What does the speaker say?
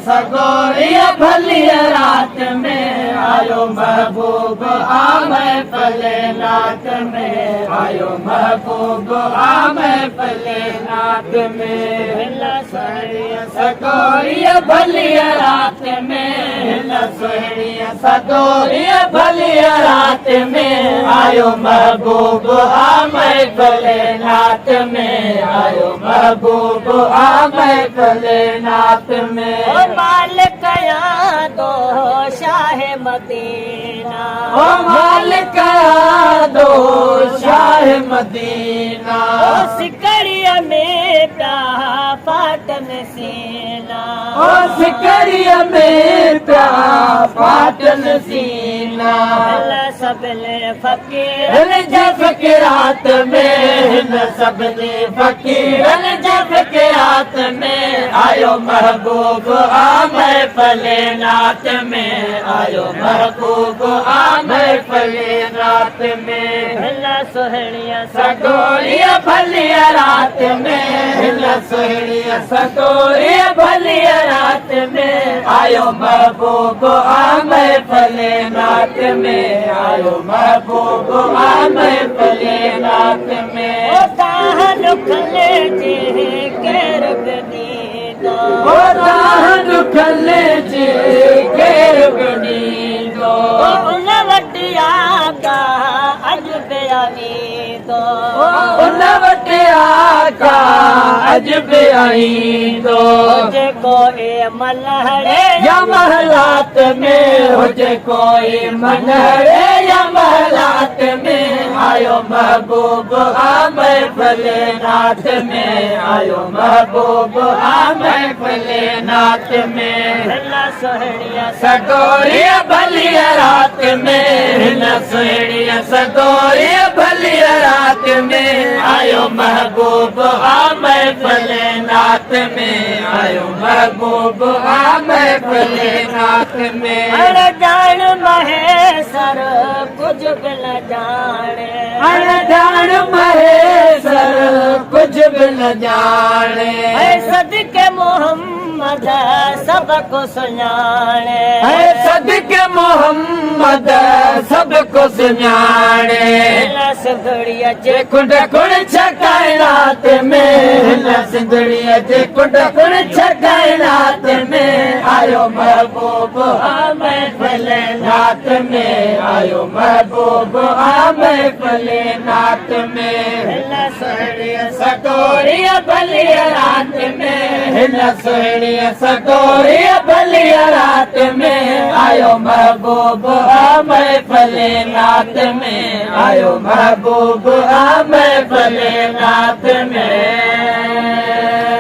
सगोरिया भलिया रात में आयो महबूब आमे पले नात में आयो महबूब आमे पले नात में सगोरिया भलिया रात में सगोरिया भलिया रात में आयो महबूब आमे पले नात में आयो महबूब आमे पले नात में मालिक दो शाह मदीना ओ मालिक दो शाह मदीना ओ सिकरिया में प्या फाटन सीना ओ सिकरिया में प्या फाटन सीना सबले फकीर जब के रात में सबले फकीर जब के रात में आयो महबूब आमे पले नात में आयो महबूब आमे पले नात में सोहनिया सगोरिया भलिया रात में सोहनिया सगोरिया भलिया रात में आयो महबूब आमे पले नात में आयो महबूब आमे पले नात में ओ दाहन खले जे केर बनीदो ओ दाहन खले जे केर बनीदो उन वटिया का अज बयानी दो उन वटिया का अज बयानी दो जे कोई मलहरे या महलात में हो जे कोई मनहरे या महलात में आयो महबूब आमे पले नाथ में आयो महबूब आमे पले नाथ में सोहनिया सगोरिया भलिया रात में सोहनिया सगोरिया भलिया रात में आयो महबूब आमे पले नाथ में आयो महबूब आमे पले नाथ में अरे जान महेश्वर कुछ भी न जाने जान महेश्वर कुछ भी न जाने सदके मोहम्मद सबको सुनाने सदके मोहम्मद सबको सुनाने सिंधड़िया जे कुंड कुंड छकाए रात में सिंधड़िया जे कुंड कुंड छकाए रात में आयो महबूब आमे पले नात में आयो महबूब आमे पले नात में सगोरिया भलिया रात में सोहनिया सगोरिया भलिया रात में आयो महबूब आमे पले नात में आयो महबूब आमे पले नात में